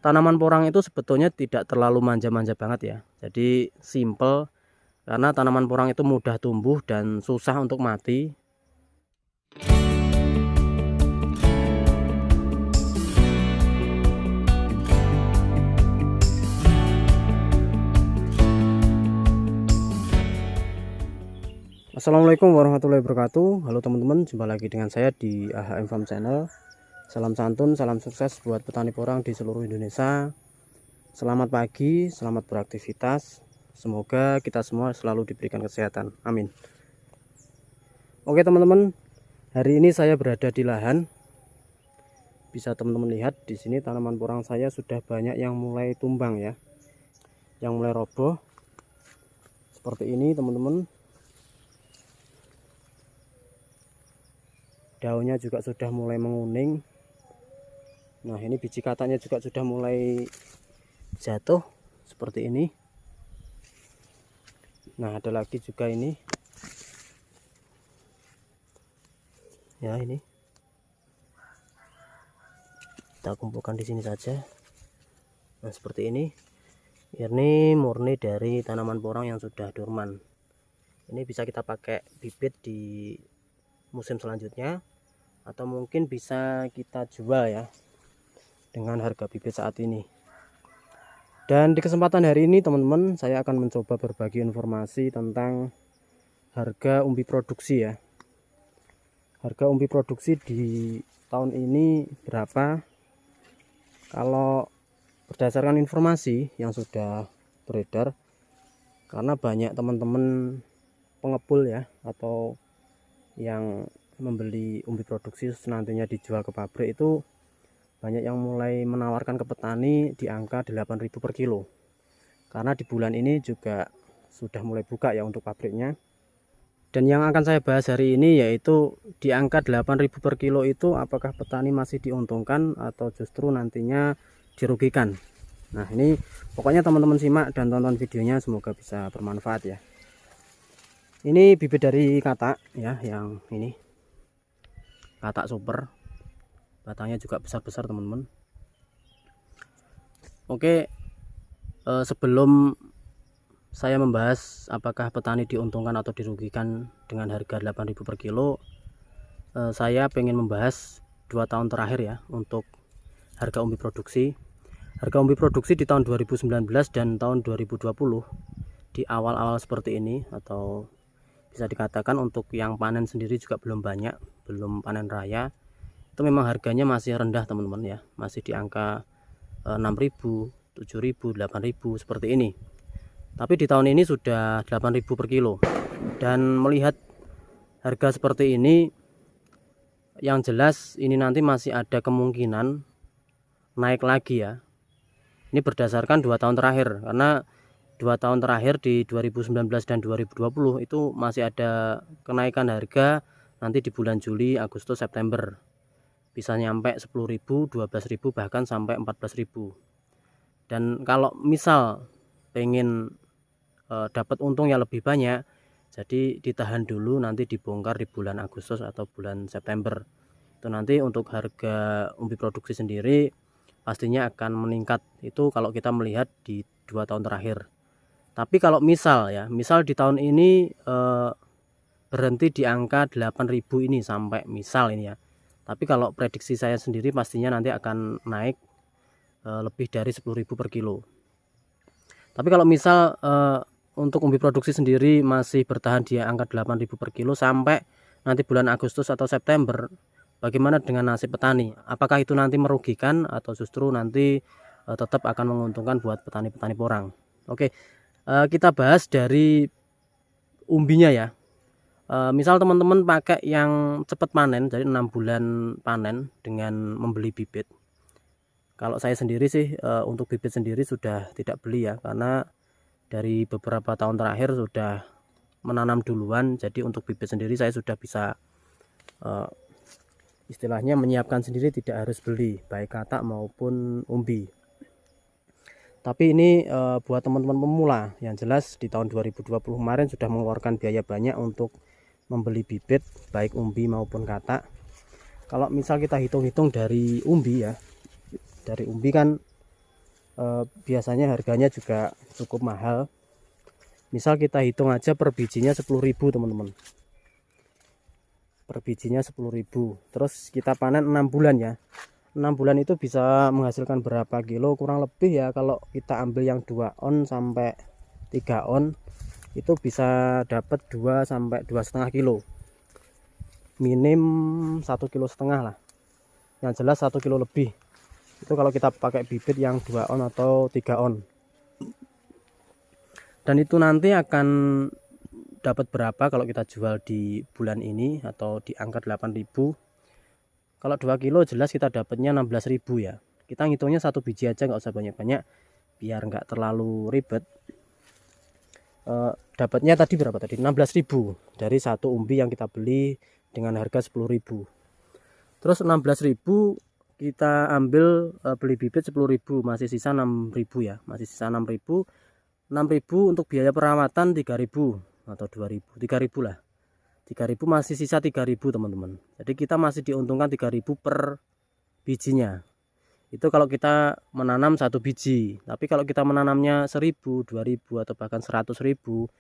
tanaman porang itu sebetulnya tidak terlalu manja-manja banget ya. Jadi simple, karena tanaman porang itu mudah tumbuh dan susah untuk mati. Assalamualaikum warahmatullahi wabarakatuh. Halo teman-teman, jumpa lagi dengan saya di AHM Farm Channel. Salam santun, salam sukses buat petani porang di seluruh Indonesia. Selamat pagi, selamat beraktivitas. Semoga kita semua selalu diberikan kesehatan. Amin. Oke teman-teman, hari ini saya berada di lahan. Bisa teman-teman lihat di sini tanaman porang saya sudah banyak yang mulai tumbang ya, yang mulai roboh. Seperti ini teman-teman. Daunnya juga sudah mulai menguning. Nah, ini biji katanya juga sudah mulai jatuh seperti ini. Nah, ada lagi juga ini. Ya, ini. Kita kumpulkan di sini saja. Nah, seperti ini. Ini murni dari tanaman porang yang sudah dorman. Ini bisa kita pakai bibit di musim selanjutnya, atau mungkin bisa kita jual ya dengan harga bibit saat ini. Dan di kesempatan hari ini teman-teman, saya akan mencoba berbagi informasi tentang harga umbi produksi ya. Harga umbi produksi di tahun ini berapa? Kalau berdasarkan informasi yang sudah beredar, karena banyak teman-teman pengepul ya, atau yang membeli umbi produksi nantinya dijual ke pabrik, itu banyak yang mulai menawarkan ke petani di angka 8.000 per kilo, karena di bulan ini juga sudah mulai buka ya untuk pabriknya. Dan yang akan saya bahas hari ini yaitu di angka 8.000 per kilo itu apakah petani masih diuntungkan atau justru nantinya dirugikan. Nah, ini pokoknya teman-teman simak dan tonton videonya, semoga bisa bermanfaat ya. Ini bibit dari katak ya, yang ini katak super, batangnya juga besar-besar teman-teman. Oke, sebelum saya membahas apakah petani diuntungkan atau dirugikan dengan harga 8.000 per kilo, saya pengen membahas 2 tahun terakhir ya untuk harga umbi produksi. Harga umbi produksi di tahun 2019 dan tahun 2020 di awal-awal seperti ini, atau bisa dikatakan untuk yang panen sendiri juga belum banyak, belum panen raya, itu memang harganya masih rendah teman-teman ya, masih di angka 6.000, 7.000, 8.000 seperti ini. Tapi di tahun ini sudah 8.000 per kilo. Dan melihat harga seperti ini, yang jelas ini nanti masih ada kemungkinan naik lagi ya. Ini berdasarkan 2 tahun terakhir, karena 2 tahun terakhir di 2019 dan 2020 itu masih ada kenaikan harga nanti di bulan Juli, Agustus, September. Bisa nyampe 10.000, 12.000, bahkan sampai 14.000. Dan kalau misal pengen dapat untung yang lebih banyak, jadi ditahan dulu, nanti dibongkar di bulan Agustus atau bulan September. Itu nanti untuk harga umbi produksi sendiri pastinya akan meningkat, itu kalau kita melihat di 2 tahun terakhir. Tapi kalau misal ya, misal di tahun ini berhenti di angka 8.000 ini sampai misal ini ya. Tapi kalau prediksi saya sendiri pastinya nanti akan naik lebih dari 10.000 per kilo. Tapi kalau misal untuk umbi produksi sendiri masih bertahan di angka 8.000 per kilo sampai nanti bulan Agustus atau September, bagaimana dengan nasib petani? Apakah itu nanti merugikan atau justru nanti tetap akan menguntungkan buat petani-petani porang? Oke. Kita bahas dari umbinya ya. Misal teman-teman pakai yang cepat panen, jadi 6 bulan panen dengan membeli bibit. Kalau saya sendiri sih untuk bibit sendiri sudah tidak beli ya, karena dari beberapa tahun terakhir sudah menanam duluan. Jadi untuk bibit sendiri saya sudah bisa istilahnya menyiapkan sendiri, tidak harus beli baik katak maupun umbi. Tapi ini buat teman-teman pemula, yang jelas di tahun 2020 kemarin sudah mengeluarkan biaya banyak untuk membeli bibit baik umbi maupun katak. Kalau misal kita hitung-hitung dari umbi ya, dari umbi kan biasanya harganya juga cukup mahal. Misal kita hitung aja per bijinya 10.000 teman-teman, per bijinya 10.000, terus kita panen 6 bulan ya. 6 bulan itu bisa menghasilkan berapa kilo kurang lebih ya, kalau kita ambil yang 2 on sampai 3 on itu bisa dapat 2 sampai 2,5 kilo, minim 1,5 kilo lah, yang jelas 1 kilo lebih itu kalau kita pakai bibit yang 2 on atau 3 on. Dan itu nanti akan dapat berapa kalau kita jual di bulan ini atau di angka 8.000. Kalau 2 kilo jelas kita dapatnya 16.000 ya. Kita ngitungnya satu biji aja, nggak usah banyak-banyak biar nggak terlalu ribet. Dapatnya tadi berapa tadi? 16.000 dari satu umbi yang kita beli dengan harga 10.000. Terus 16.000 kita ambil beli bibit 10.000, masih sisa 6.000 ya, masih sisa 6.000. 6.000 untuk biaya perawatan 3.000 atau 2.000, 3.000 lah. 3.000 masih sisa 3.000 teman-teman. Jadi kita masih diuntungkan 3.000 per bijinya. Itu kalau kita menanam satu biji. Tapi kalau kita menanamnya 1.000, 2.000 atau bahkan 100.000,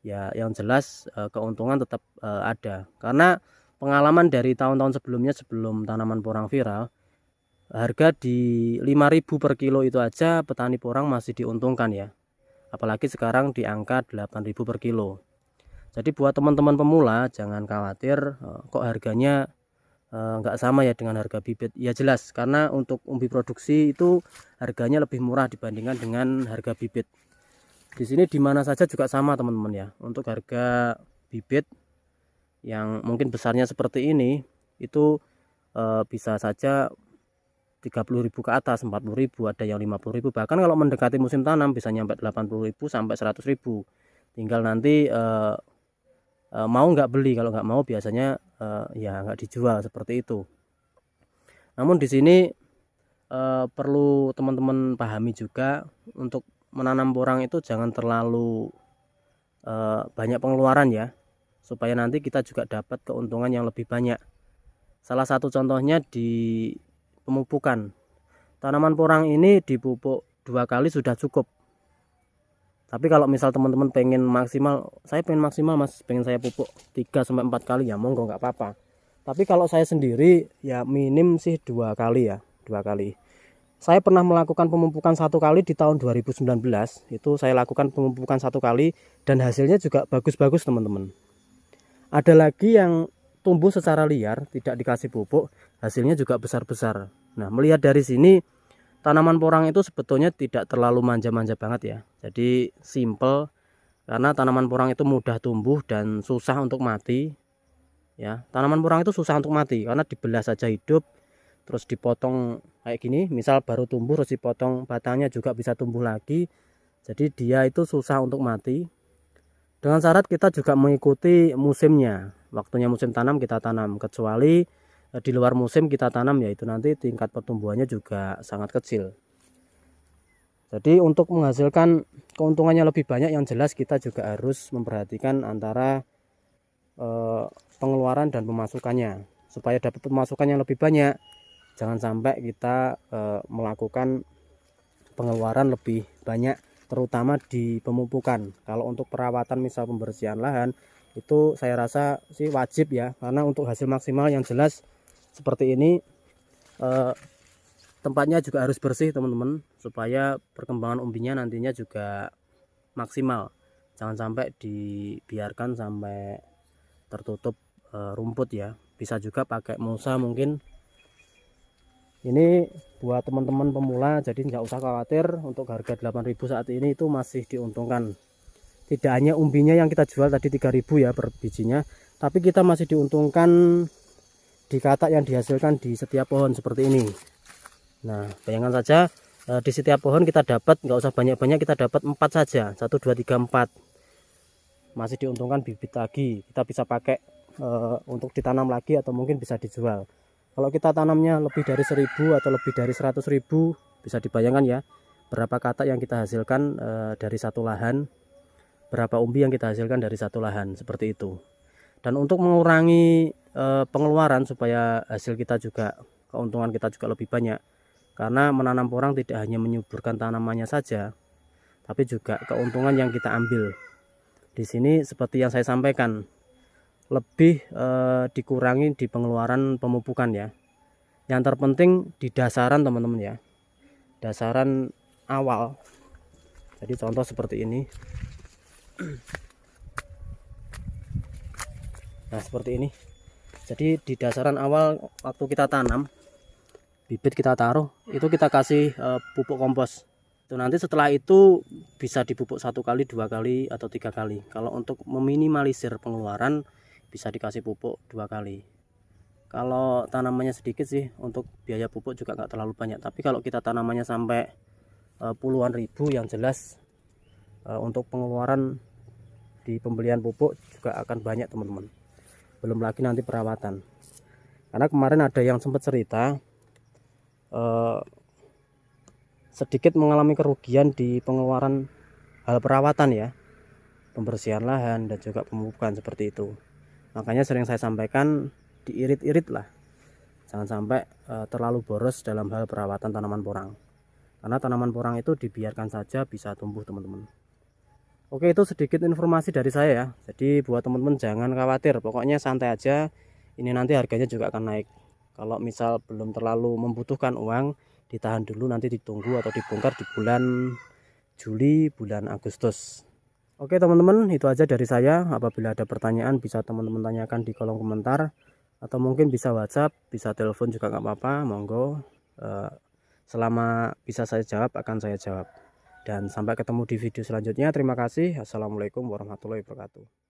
ya yang jelas keuntungan tetap ada. Karena pengalaman dari tahun-tahun sebelumnya, sebelum tanaman porang viral, harga di 5.000 per kilo itu aja petani porang masih diuntungkan ya. Apalagi sekarang di angka 8.000 per kilo. Jadi buat teman-teman pemula jangan khawatir kok harganya nggak sama ya dengan harga bibit. Ya jelas, karena untuk umbi produksi itu harganya lebih murah dibandingkan dengan harga bibit. Di sini di mana saja juga sama teman-teman ya. Untuk harga bibit yang mungkin besarnya seperti ini itu bisa saja 30.000 ke atas, 40.000, ada yang 50.000, bahkan kalau mendekati musim tanam bisa nyampe 80.000 sampai 100.000. Tinggal nanti mau nggak beli, kalau nggak mau biasanya ya nggak dijual seperti itu. Namun di sini perlu teman-teman pahami juga, untuk menanam porang itu jangan terlalu banyak pengeluaran ya, supaya nanti kita juga dapat keuntungan yang lebih banyak. Salah satu contohnya di pemupukan. Tanaman porang ini dipupuk 2 kali sudah cukup. Tapi kalau misal teman-teman pengen maksimal, saya pengen maksimal mas, pengen saya pupuk 3 sampai 4 kali ya monggo, nggak apa-apa. Tapi kalau saya sendiri ya minim sih 2 kali ya, 2 kali. Saya pernah melakukan pemupukan 1 kali di tahun 2019. Itu saya lakukan pemupukan 1 kali dan hasilnya juga bagus-bagus teman-teman. Ada lagi yang tumbuh secara liar, tidak dikasih pupuk, hasilnya juga besar-besar. Nah, melihat dari sini tanaman porang itu sebetulnya tidak terlalu manja-manja banget ya. Jadi simple, karena tanaman porang itu mudah tumbuh dan susah untuk mati. Ya, tanaman porang itu susah untuk mati karena dibelah saja hidup, terus dipotong kayak gini, misal baru tumbuh terus dipotong batangnya juga bisa tumbuh lagi. Jadi dia itu susah untuk mati. Dengan syarat kita juga mengikuti musimnya. Waktunya musim tanam kita tanam, kecuali di luar musim kita tanam, yaitu nanti tingkat pertumbuhannya juga sangat kecil. Jadi untuk menghasilkan keuntungannya lebih banyak, yang jelas kita juga harus memperhatikan antara pengeluaran dan pemasukannya. Supaya dapat pemasukan yang lebih banyak, jangan sampai kita melakukan pengeluaran lebih banyak, terutama di pemupukan. Kalau untuk perawatan misal pembersihan lahan, itu saya rasa sih wajib ya, karena untuk hasil maksimal yang jelas seperti ini tempatnya juga harus bersih teman-teman, supaya perkembangan umbinya nantinya juga maksimal. Jangan sampai dibiarkan sampai tertutup rumput ya. Bisa juga pakai mulsa mungkin. Ini buat teman-teman pemula, jadi nggak usah khawatir. Untuk harga 8.000 saat ini itu masih diuntungkan. Tidak hanya umbinya yang kita jual tadi 3.000 ya per bijinya, tapi kita masih diuntungkan di katak yang dihasilkan di setiap pohon seperti ini. Nah, bayangkan saja di setiap pohon kita dapat, nggak usah banyak-banyak, kita dapat 4 saja, 1 2 3 4. Masih diuntungkan bibit lagi, kita bisa pakai untuk ditanam lagi atau mungkin bisa dijual. Kalau kita tanamnya lebih dari 1.000 atau lebih dari 100.000, bisa dibayangkan ya berapa katak yang kita hasilkan dari satu lahan, berapa umbi yang kita hasilkan dari satu lahan, seperti itu. Dan untuk mengurangi pengeluaran supaya hasil kita juga, keuntungan kita juga lebih banyak, Karena menanam porang tidak hanya menyuburkan tanamannya saja, tapi juga keuntungan yang kita ambil. Di sini seperti yang saya sampaikan, lebih dikurangi di pengeluaran pemupukan ya. Yang terpenting di dasaran teman-teman ya, dasaran awal. Jadi contoh seperti ini. Nah seperti ini. Jadi di dasaran awal waktu kita tanam, bibit kita taruh, itu kita kasih pupuk kompos. Itu nanti setelah itu bisa dipupuk 1 kali, 2 kali, atau 3 kali. Kalau untuk meminimalisir pengeluaran bisa dikasih pupuk 2 kali. Kalau tanamannya sedikit sih untuk biaya pupuk juga nggak terlalu banyak. Tapi kalau kita tanamannya sampai puluhan ribu, yang jelas untuk pengeluaran di pembelian pupuk juga akan banyak teman-teman. Belum lagi nanti perawatan. Karena kemarin ada yang sempat cerita sedikit mengalami kerugian di pengeluaran hal perawatan ya, pembersihan lahan dan juga pemupukan seperti itu. Makanya sering saya sampaikan diirit-irit lah, jangan sampai terlalu boros dalam hal perawatan tanaman porang, karena tanaman porang itu dibiarkan saja bisa tumbuh teman-teman. Oke, itu sedikit informasi dari saya ya. Jadi buat teman-teman jangan khawatir, pokoknya santai aja. Ini nanti harganya juga akan naik. Kalau misal belum terlalu membutuhkan uang, ditahan dulu, nanti ditunggu atau dibongkar di bulan Juli, bulan Agustus. Oke teman-teman, itu aja dari saya. Apabila ada pertanyaan bisa teman-teman tanyakan di kolom komentar, atau mungkin bisa WhatsApp, bisa telepon juga nggak apa-apa, monggo. Selama bisa saya jawab akan saya jawab. Dan sampai ketemu di video selanjutnya. Terima kasih. Assalamualaikum warahmatullahi wabarakatuh.